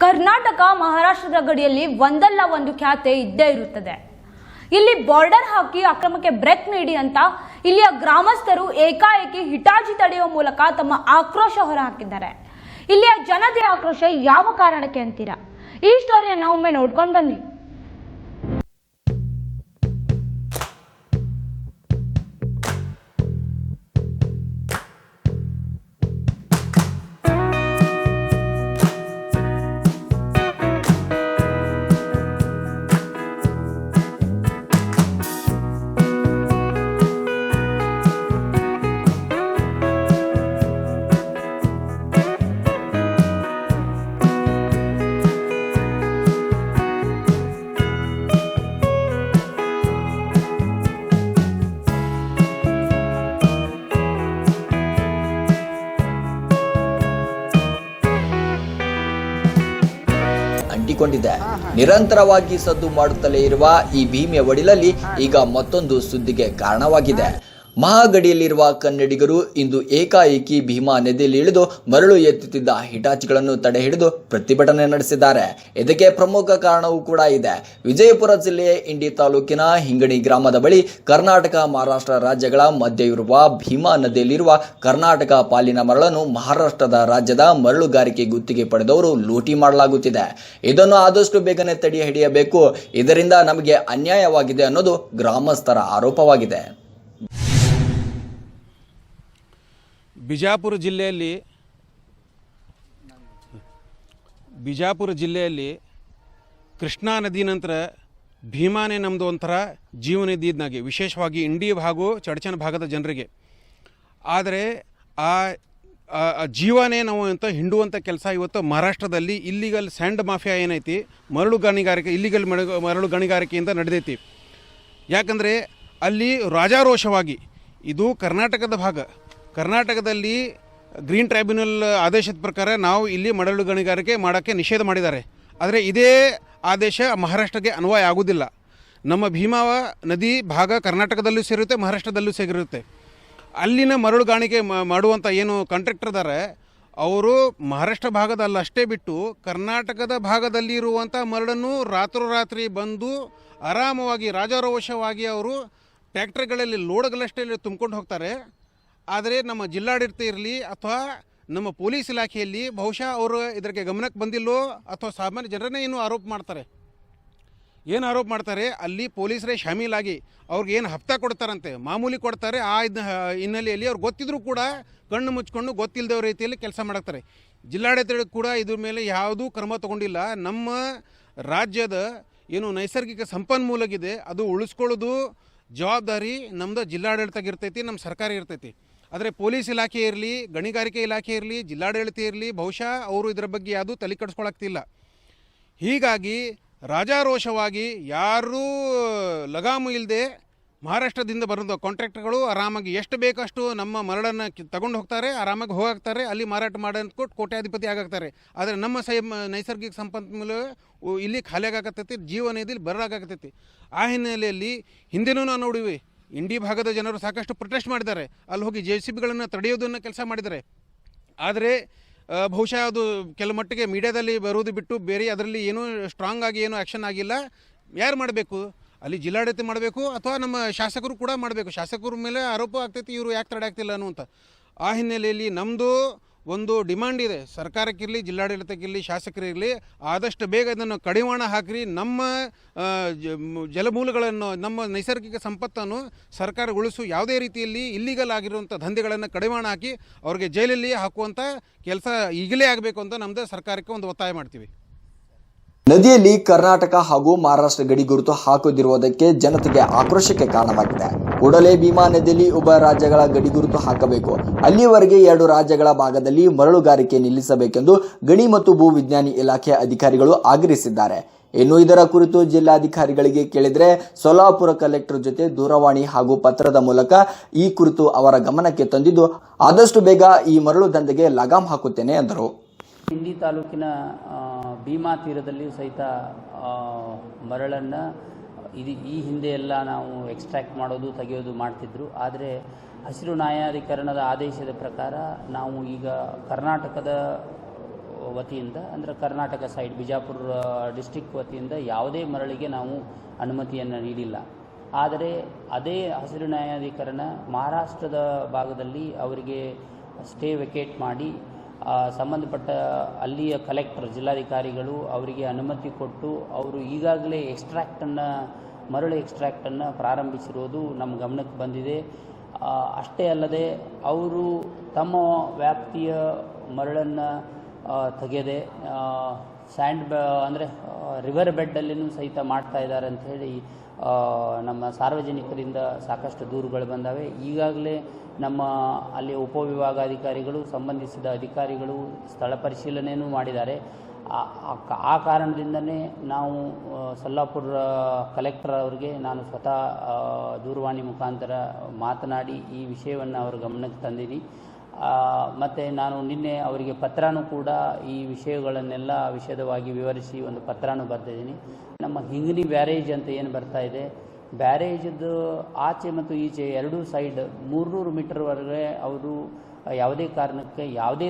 ಕರ್ನಾಟಕ ಮಹಾರಾಷ್ಟ್ರದ ಗಡಿಯಲ್ಲಿ ಒಂದಲ್ಲ ಒಂದು ಖ್ಯಾತೆ ಇದ್ದೇ ಇರುತ್ತದೆ. ಇಲ್ಲಿ ಬಾರ್ಡರ್ ಹಾಕಿ ಅಕ್ರಮಕ್ಕೆ ಬ್ರೇಕ್ ನೀಡಿ ಅಂತ ಇಲ್ಲಿಯ ಗ್ರಾಮಸ್ಥರು ಏಕಾಏಕಿ ಹಿಟಾಚಿ ತಡೆಯುವ ಮೂಲಕ ತಮ್ಮ ಆಕ್ರೋಶ ಹೊರಹಾಕಿದ್ದಾರೆ. ಇಲ್ಲಿಯ ಜನತೆಯ ಆಕ್ರೋಶ ಯಾವ ಕಾರಣಕ್ಕೆ ಅಂತೀರಾ? ಈ ಸ್ಟೋರಿಯನ್ನು ಒಮ್ಮೆ ನೋಡ್ಕೊಂಡು ಬನ್ನಿ. ಅಂಟಿಕೊಂಡಿದೆ. ನಿರಂತರವಾಗಿ ಸದ್ದು ಮಾಡುತ್ತಲೇ ಇರುವ ಈ ಭೀಮೆಯ ಒಡಿಲಲ್ಲಿ ಈಗ ಮತ್ತೊಂದು ಸುದ್ದಿಗೆ ಕಾರಣವಾಗಿದೆ. ಮಹಾಗಡಿಯಲ್ಲಿರುವ ಕನ್ನಡಿಗರು ಇಂದು ಏಕಾಏಕಿ ಭೀಮಾ ನದಿಯಲ್ಲಿ ಇಳಿದು ಮರಳು ಎತ್ತುತ್ತಿದ್ದ ಹಿಟಾಚಿಗಳನ್ನು ತಡೆ ಹಿಡಿದು ಪ್ರತಿಭಟನೆ ನಡೆಸಿದ್ದಾರೆ. ಇದಕ್ಕೆ ಪ್ರಮುಖ ಕಾರಣವೂ ಕೂಡ ಇದೆ. ವಿಜಯಪುರ ಜಿಲ್ಲೆಯ ಇಂಡಿ ತಾಲೂಕಿನ ಹಿಂಗಣಿ ಗ್ರಾಮದ ಬಳಿ ಕರ್ನಾಟಕ ಮಹಾರಾಷ್ಟ್ರ ರಾಜ್ಯಗಳ ಮಧ್ಯೆ ಇರುವ ಭೀಮಾ ನದಿಯಲ್ಲಿರುವ ಕರ್ನಾಟಕ ಪಾಲಿನ ಮರಳನ್ನು ಮಹಾರಾಷ್ಟ್ರದ ರಾಜ್ಯದ ಮರಳುಗಾರಿಕೆ ಗುತ್ತಿಗೆ ಪಡೆದವರು ಲೂಟಿ ಮಾಡಲಾಗುತ್ತಿದೆ. ಇದನ್ನು ಆದಷ್ಟು ಬೇಗನೆ ತಡೆ ಹಿಡಿಯಬೇಕು, ಇದರಿಂದ ನಮಗೆ ಅನ್ಯಾಯವಾಗಿದೆ ಅನ್ನೋದು ಗ್ರಾಮಸ್ಥರ ಆರೋಪವಾಗಿದೆ. ಬಿಜಾಪುರ ಜಿಲ್ಲೆಯಲ್ಲಿ ಕೃಷ್ಣಾ ನದಿ ನಂತರ ಭೀಮಾನೇ ನಮ್ಮದು ಒಂಥರ ಜೀವನದಿ ಇದ್ನಾಗೆ, ವಿಶೇಷವಾಗಿ ಇಂಡಿ ಹಾಗೂ ಚಡಚನ ಭಾಗದ ಜನರಿಗೆ. ಆದರೆ ಆ ಜೀವನೇ ನಾವು ಅಂತ ಹಿಂಡುವಂಥ ಕೆಲಸ ಇವತ್ತು ಮಹಾರಾಷ್ಟ್ರದಲ್ಲಿ ಇಲ್ಲಿಗಲ್ ಸ್ಯಾಂಡ್ ಮಾಫಿಯಾ ಏನೈತಿ, ಮರಳು ಗಣಿಗಾರಿಕೆಯಿಂದ ನಡೆದೈತಿ. ಯಾಕಂದರೆ ಅಲ್ಲಿ ರಾಜಾರೋಷವಾಗಿ ಇದು ಕರ್ನಾಟಕದ ಭಾಗ, ಕರ್ನಾಟಕದಲ್ಲಿ ಗ್ರೀನ್ ಟ್ರೈಬ್ಯುನಲ್ ಆದೇಶದ ಪ್ರಕಾರ ನಾವು ಇಲ್ಲಿ ಮರಳು ಗಣಿಗಾರಿಕೆ ಮಾಡೋಕ್ಕೆ ನಿಷೇಧ ಮಾಡಿದ್ದಾರೆ. ಆದರೆ ಇದೇ ಆದೇಶ ಮಹಾರಾಷ್ಟ್ರಕ್ಕೆ ಅನ್ವಯ ಆಗೋದಿಲ್ಲ. ನಮ್ಮ ಭೀಮಾ ನದಿ ಭಾಗ ಕರ್ನಾಟಕದಲ್ಲೂ ಸೇರುತ್ತೆ, ಮಹಾರಾಷ್ಟ್ರದಲ್ಲೂ ಸೇರಿರುತ್ತೆ. ಅಲ್ಲಿನ ಮರಳು ಗಾಣಿಕೆ ಮಾಡುವಂಥ ಏನು ಕಾಂಟ್ರಾಕ್ಟರ್ ಇದ್ದಾರೆ ಅವರು ಮಹಾರಾಷ್ಟ್ರ ಭಾಗದಲ್ಲಿ ಅಷ್ಟೇ ಬಿಟ್ಟು ಕರ್ನಾಟಕದ ಭಾಗದಲ್ಲಿ ಇರುವಂಥ ಮರಳನ್ನು ರಾತ್ರೋರಾತ್ರಿ ಬಂದು ಆರಾಮವಾಗಿ ರಾಜಾರೋಷವಾಗಿ ಅವರು ಟ್ಯಾಕ್ಟರ್ಗಳಲ್ಲಿ ಲೋಡ್ಗಳಷ್ಟೇ ತುಂಬಿಕೊಂಡು ಹೋಗ್ತಾರೆ. ಆದರೆ ನಮ್ಮ ಜಿಲ್ಲಾಡಳಿತ ಇರಲಿ ಅಥವಾ ನಮ್ಮ ಪೊಲೀಸ್ ಇಲಾಖೆಯಲ್ಲಿ ಬಹುಶಃ ಅವರು ಇದಕ್ಕೆ ಗಮನಕ್ಕೆ ಬಂದಿಲ್ಲೋ ಅಥವಾ ಸಾಮಾನ್ಯ ಜನರನ್ನೇ ಏನು ಆರೋಪ ಮಾಡ್ತಾರೆ, ಅಲ್ಲಿ ಪೊಲೀಸರೇ ಶಾಮೀಲಾಗಿ ಅವ್ರಿಗೆ ಏನು ಹಫ್ತಾ ಕೊಡ್ತಾರಂತೆ, ಮಾಮೂಲಿ ಕೊಡ್ತಾರೆ. ಆ ಹಿನ್ನೆಲೆಯಲ್ಲಿ ಅವ್ರು ಗೊತ್ತಿದ್ರೂ ಕೂಡ ಕಣ್ಣು ಮುಚ್ಕೊಂಡು ಗೊತ್ತಿಲ್ಲದ ರೀತಿಯಲ್ಲಿ ಕೆಲಸ ಮಾಡ್ತಾರೆ. ಜಿಲ್ಲಾಡಳಿತ ಕೂಡ ಇದ್ರ ಮೇಲೆ ಯಾವುದೂ ಕ್ರಮ ತಗೊಂಡಿಲ್ಲ. ನಮ್ಮ ರಾಜ್ಯದ ಏನು ನೈಸರ್ಗಿಕ ಸಂಪನ್ಮೂಲಗಿದೆ ಅದು ಉಳಿಸ್ಕೊಳ್ಳೋದು ಜವಾಬ್ದಾರಿ ನಮ್ಮದು ಜಿಲ್ಲಾಡಳಿತ ಇರ್ತೈತಿ, ನಮ್ಮ ಸರ್ಕಾರ ಇರ್ತೈತಿ. ಆದರೆ ಪೊಲೀಸ್ ಇಲಾಖೆ ಇರಲಿ, ಗಣಿಗಾರಿಕೆ ಇಲಾಖೆ ಇರಲಿ, ಜಿಲ್ಲಾಡಳಿತ ಇರಲಿ ಬಹುಶಃ ಅವರು ಇದರ ಬಗ್ಗೆ ಯಾವುದೂ ತಲೆ ಕೆಡಿಸ್ಕೊಳಕ್ತಿಲ್ಲ. ಹೀಗಾಗಿ ರಾಜಾರೋಷವಾಗಿ ಯಾರೂ ಲಗಾಮು ಇಲ್ಲದೆ ಮಹಾರಾಷ್ಟ್ರದಿಂದ ಬರೋದು ಕಾಂಟ್ರಾಕ್ಟರ್ಗಳು ಆರಾಮಾಗಿ ಎಷ್ಟು ಬೇಕಷ್ಟು ನಮ್ಮ ಮರಳನ್ನು ತಗೊಂಡು ಹೋಗ್ತಾರೆ, ಆರಾಮಾಗಿ ಹೋಗಾಕ್ತಾರೆ, ಅಲ್ಲಿ ಮಾರಾಟ ಮಾಡೋದು ಕೋಟ್ಯಾಧಿಪತಿ ಆಗಾಗ್ತಾರೆ. ಆದರೆ ನಮ್ಮ ನೈಸರ್ಗಿಕ ಸಂಪನ್ಮೂಲ ಇಲ್ಲಿ ಖಾಲಿ ಆಗಾಕತ್ತೈತಿ, ಜೀವನ ಇಲ್ಲಿ ಬರಲಾಗತ್ತೈತಿ. ಆ ಹಿನ್ನೆಲೆಯಲ್ಲಿ ಹಿಂದೆನೂ ನಾವು ನೋಡಿವಿ, ಇಂಡಿ ಭಾಗದ ಜನರು ಸಾಕಷ್ಟು ಪ್ರೊಟೆಸ್ಟ್ ಮಾಡಿದ್ದಾರೆ, ಅಲ್ಲಿ ಹೋಗಿ JCBಗಳನ್ನು ತಡೆಯೋದನ್ನು ಕೆಲಸ ಮಾಡಿದ್ದಾರೆ. ಆದರೆ ಬಹುಶಃ ಅದು ಕೆಲ ಮಟ್ಟಿಗೆ ಮೀಡಿಯಾದಲ್ಲಿ ಬರೋದು ಬಿಟ್ಟು ಬೇರೆ ಅದರಲ್ಲಿ ಏನೂ ಸ್ಟ್ರಾಂಗ್ ಆಗಿ ಏನೂ ಆ್ಯಕ್ಷನ್ ಆಗಿಲ್ಲ. ಯಾರು ಮಾಡಬೇಕು? ಅಲ್ಲಿ ಜಿಲ್ಲಾಡಳಿತ ಮಾಡಬೇಕು ಅಥವಾ ನಮ್ಮ ಶಾಸಕರು ಕೂಡ ಮಾಡಬೇಕು. ಶಾಸಕರ ಮೇಲೆ ಆರೋಪ ಆಗ್ತೈತಿ, ಇವರು ಯಾಕೆ ತಡೆ ಆಗ್ತಿಲ್ಲ ಅನ್ನುವಂಥ. ಆ ಹಿನ್ನೆಲೆಯಲ್ಲಿ ನಮ್ಮದು ಒಂದು ಡಿಮಾಂಡ್ ಇದೆ, ಸರ್ಕಾರಕ್ಕಿರಲಿ, ಜಿಲ್ಲಾಡಳಿತಕ್ಕಿರಲಿ, ಶಾಸಕರಿರಲಿ, ಆದಷ್ಟು ಬೇಗ ಇದನ್ನು ಕಡಿವಾಣ ಹಾಕಿರಿ. ನಮ್ಮ ಜಲಮೂಲಗಳನ್ನು, ನಮ್ಮ ನೈಸರ್ಗಿಕ ಸಂಪತ್ತನ್ನು ಸರ್ಕಾರ ಉಳಿಸು, ಯಾವುದೇ ರೀತಿಯಲ್ಲಿ ಇಲ್ಲಿಗಲ್ ಆಗಿರುವಂಥ ದಂಧೆಗಳನ್ನು ಕಡಿವಾಣ ಹಾಕಿ ಅವ್ರಿಗೆ ಜೈಲಲ್ಲಿ ಹಾಕುವಂಥ ಕೆಲಸ ಈಗಲೇ ಆಗಬೇಕು ಅಂತ ನಮ್ಮದು ಸರ್ಕಾರಕ್ಕೆ ಒಂದು ಒತ್ತಾಯ ಮಾಡ್ತೀವಿ. ನದಿಯಲ್ಲಿ ಕರ್ನಾಟಕ ಹಾಗೂ ಮಹಾರಾಷ್ಟ್ರ ಗಡಿ ಗುರುತು ಹಾಕದಿರುವುದಕ್ಕೆ ಜನತೆಗೆ ಆಕ್ರೋಶಕ್ಕೆ ಕಾರಣವಾಗಿದೆ. ಕೂಡಲೇ ಭೀಮಾ ನದಿಯಲ್ಲಿ ಉಭಯ ರಾಜ್ಯಗಳ ಗಡಿ ಗುರುತು ಹಾಕಬೇಕು, ಅಲ್ಲಿಯವರೆಗೆ ಎರಡು ರಾಜ್ಯಗಳ ಭಾಗದಲ್ಲಿ ಮರಳುಗಾರಿಕೆ ನಿಲ್ಲಿಸಬೇಕೆಂದು ಗಣಿ ಮತ್ತು ಭೂ ವಿಜ್ಞಾನಿ ಇಲಾಖೆ ಅಧಿಕಾರಿಗಳು ಆಗ್ರಹಿಸಿದ್ದಾರೆ. ಇನ್ನು ಇದರ ಕುರಿತು ಜಿಲ್ಲಾಧಿಕಾರಿಗಳಿಗೆ ಕೇಳಿದರೆ ಸೊಲ್ಲಾಪುರ ಕಲೆಕ್ಟರ್ ಜೊತೆ ದೂರವಾಣಿ ಹಾಗೂ ಪತ್ರದ ಮೂಲಕ ಈ ಕುರಿತು ಅವರ ಗಮನಕ್ಕೆ ತಂದಿದ್ದು ಆದಷ್ಟು ಬೇಗ ಈ ಮರಳು ದಂಧೆಗೆ ಲಗಾಮ್ ಹಾಕುತ್ತೇನೆ ಎಂದರು. ಇಂಡಿ ತಾಲೂಕಿನ ಭೀಮಾ ತೀರದಲ್ಲಿ ಸಹಿತ ಮರಳನ್ನು ಈ ಹಿಂದೆ ಎಲ್ಲ ನಾವು ಎಕ್ಸ್ಟ್ರಾಕ್ಟ್ ಮಾಡೋದು ತೆಗೆಯೋದು ಮಾಡ್ತಿದ್ರು. ಆದರೆ ಹಸಿರು ನ್ಯಾಯಾಧಿಕರಣದ ಆದೇಶದ ಪ್ರಕಾರ ನಾವು ಈಗ ಕರ್ನಾಟಕದ ವತಿಯಿಂದ ಅಂದರೆ ಕರ್ನಾಟಕ ಸೈಡ್ ಬಿಜಾಪುರ ಡಿಸ್ಟ್ರಿಕ್ಟ್ ವತಿಯಿಂದ ಯಾವುದೇ ಮರಳಿಗೆ ನಾವು ಅನುಮತಿಯನ್ನು ನೀಡಿಲ್ಲ. ಆದರೆ ಅದೇ ಹಸಿರು ನ್ಯಾಯಾಧಿಕರಣ ಮಹಾರಾಷ್ಟ್ರದ ಭಾಗದಲ್ಲಿ ಅವರಿಗೆ ಸ್ಟೇ ವೆಕೇಟ್ ಮಾಡಿ ಸಂಬಂಧಪಟ್ಟ ಅಲ್ಲಿಯ ಕಲೆಕ್ಟರ್ ಜಿಲ್ಲಾಧಿಕಾರಿಗಳು ಅವರಿಗೆ ಅನುಮತಿ ಕೊಟ್ಟು ಅವರು ಈಗಾಗಲೇ ಮರಳು ಎಕ್ಸ್ಟ್ರಾಕ್ಟನ್ನು ಪ್ರಾರಂಭಿಸಿರುವುದು ನಮ್ಮ ಗಮನಕ್ಕೆ ಬಂದಿದೆ. ಅಷ್ಟೇ ಅಲ್ಲದೆ ಅವರು ತಮ್ಮ ವ್ಯಾಪ್ತಿಯ ಮರಳನ್ನು ತೆಗೆಯದೆ ಅಂದರೆ ರಿವರ್ ಬೆಡ್ಡಲ್ಲಿನೂ ಸಹಿತ ಮಾಡ್ತಾ ಇದ್ದಾರೆ ಅಂತ ಹೇಳಿ ನಮ್ಮ ಸಾರ್ವಜನಿಕರಿಂದ ಸಾಕಷ್ಟು ದೂರುಗಳು ಬಂದಾವೆ. ಈಗಾಗಲೇ ನಮ್ಮ ಅಲ್ಲಿ ಉಪವಿಭಾಗಾಧಿಕಾರಿಗಳು ಸಂಬಂಧಿಸಿದ ಅಧಿಕಾರಿಗಳು ಸ್ಥಳ ಪರಿಶೀಲನೆಯೂ ಮಾಡಿದ್ದಾರೆ. ಆ ಕಾರಣದಿಂದನೇ ನಾವು ಸೊಲ್ಲಾಪುರ ಕಲೆಕ್ಟರ್ ಅವರಿಗೆ ನಾನು ಸ್ವತಃ ದೂರವಾಣಿ ಮುಖಾಂತರ ಮಾತನಾಡಿ ಈ ವಿಷಯವನ್ನು ಅವರ ಗಮನಕ್ಕೆ ತಂದೀನಿ. ಮತ್ತು ನಾನು ನಿನ್ನೆ ಅವರಿಗೆ ಪತ್ರನೂ ಕೂಡ ಈ ವಿಷಯಗಳನ್ನೆಲ್ಲ ವಿಶದವಾಗಿ ವಿವರಿಸಿ ಒಂದು ಪತ್ರನೂ ಬರೆದಿದ್ದೀನಿ. ನಮ್ಮ ಹಿಂಗನಿ ಬ್ಯಾರೇಜ್ ಅಂತ ಏನು ಬರ್ತಾ ಇದೆ, ಬ್ಯಾರೇಜದ್ದು ಆಚೆ ಮತ್ತು ಈಚೆ ಎರಡೂ ಸೈಡ್ 300 ಮೀಟರ್ವರೆಗೆ ಅವರು ಯಾವುದೇ ಕಾರಣಕ್ಕೆ ಯಾವುದೇ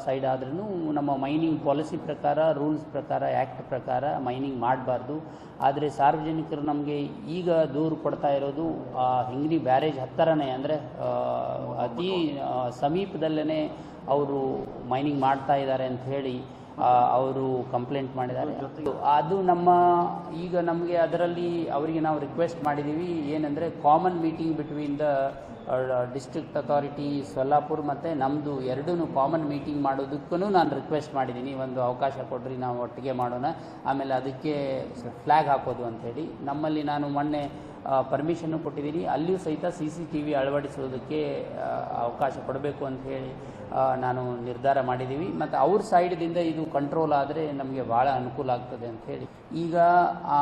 ಸೈಡ್ ಆದ್ರೂ ನಮ್ಮ ಮೈನಿಂಗ್ ಪಾಲಿಸಿ ಪ್ರಕಾರ, ರೂಲ್ಸ್ ಪ್ರಕಾರ, ಆ್ಯಕ್ಟ್ ಪ್ರಕಾರ ಮೈನಿಂಗ್ ಮಾಡಬಾರ್ದು. ಆದರೆ ಸಾರ್ವಜನಿಕರು ನಮಗೆ ಈಗ ದೂರು ಕೊಡ್ತಾ ಇರೋದು ಹಿಂಗನಿ ಬ್ಯಾರೇಜ್ ಹತ್ತಿರನೇ ಅಂದರೆ ಅತಿ ಸಮೀಪದಲ್ಲೇ ಅವರು ಮೈನಿಂಗ್ ಮಾಡ್ತಾ ಇದ್ದಾರೆ ಅಂತ ಹೇಳಿ ಅವರು ಕಂಪ್ಲೇಂಟ್ ಮಾಡಿದ್ದಾರೆ. ಅದು ಈಗ ನಮಗೆ ಅದರಲ್ಲಿ ಅವರಿಗೆ ನಾವು ರಿಕ್ವೆಸ್ಟ್ ಮಾಡಿದ್ದೀವಿ ಏನಂದರೆ common meeting between the district authority Solapur ಮತ್ತು ನಮ್ಮದು ಎರಡೂ ಕಾಮನ್ ಮೀಟಿಂಗ್ ಮಾಡೋದಕ್ಕೂ ನಾನು ರಿಕ್ವೆಸ್ಟ್ ಮಾಡಿದ್ದೀನಿ. ಒಂದು ಅವಕಾಶ ಕೊಡ್ರಿ, ನಾವು ಒಟ್ಟಿಗೆ ಮಾಡೋಣ, ಆಮೇಲೆ ಅದಕ್ಕೆ ಫ್ಲ್ಯಾಗ್ ಹಾಕೋದು ಅಂಥೇಳಿ. ನಮ್ಮಲ್ಲಿ ನಾನು ಮೊನ್ನೆ ಪರ್ಮಿಷನ್ನು ಕೊಟ್ಟಿದ್ದೀನಿ. ಅಲ್ಲಿಯೂ ಸಹಿತ CCTV ಅಳವಡಿಸೋದಕ್ಕೆ ಅವಕಾಶ ಕೊಡಬೇಕು ಅಂತ ಹೇಳಿ ನಾನು ನಿರ್ಧಾರ ಮಾಡಿದ್ದೀವಿ. ಮತ್ತು ಅವ್ರ ಸೈಡ್ದಿಂದ ಇದು ಕಂಟ್ರೋಲ್ ಆದರೆ ನಮಗೆ ಭಾಳ ಅನುಕೂಲ ಆಗ್ತದೆ ಅಂಥೇಳಿ. ಈಗ ಆ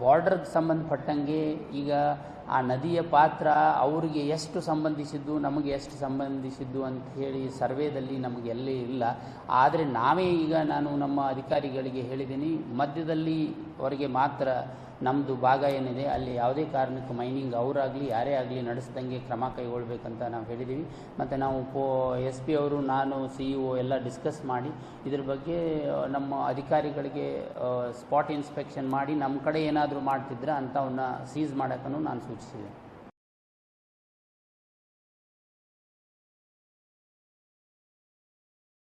ಬಾರ್ಡರ್ಗೆ ಸಂಬಂಧಪಟ್ಟಂಗೆ ಈಗ ಆ ನದಿಯ ಪಾತ್ರ ಅವರಿಗೆ ಎಷ್ಟು ಸಂಬಂಧಿಸಿದ್ದು, ನಮಗೆ ಎಷ್ಟು ಸಂಬಂಧಿಸಿದ್ದು ಅಂತ ಹೇಳಿ ಸರ್ವೇದಲ್ಲಿ ನಮಗೆ ಎಲ್ಲಿ ಇಲ್ಲ. ಆದರೆ ನಾವೇ ಈಗ ನಾನು ನಮ್ಮ ಅಧಿಕಾರಿಗಳಿಗೆ ಹೇಳಿದ್ದೀನಿ, ಮಧ್ಯದಲ್ಲಿ ಅವರಿಗೆ ಮಾತ್ರ ನಮ್ಮದು ಭಾಗ ಏನಿದೆ ಅಲ್ಲಿ ಯಾವುದೇ ಕಾರಣಕ್ಕೆ ಮೈನಿಂಗ್ ಅವರಾಗಲಿ ಯಾರೇ ಆಗಲಿ ನಡೆಸ್ದಂಗೆ ಕ್ರಮ ಕೈಗೊಳ್ಳಬೇಕಂತ ನಾವು ಹೇಳಿದ್ದೀವಿ. ಮತ್ತು ನಾವು SP ಅವರು, ನಾನು CEO ಎಲ್ಲ ಡಿಸ್ಕಸ್ ಮಾಡಿ ಇದ್ರ ಬಗ್ಗೆ ನಮ್ಮ ಅಧಿಕಾರಿಗಳಿಗೆ ಸ್ಪಾಟ್ ಇನ್ಸ್ಪೆಕ್ಷನ್ ಮಾಡಿ ನಮ್ಮ ಕಡೆ ಏನಾದರೂ ಮಾಡ್ತಿದ್ರೆ ಅಂಥವನ್ನ ಸೀಸ್ ಮಾಡೋಕ್ಕೂ ನಾನು ಸೂಚಿಸಿದೆ.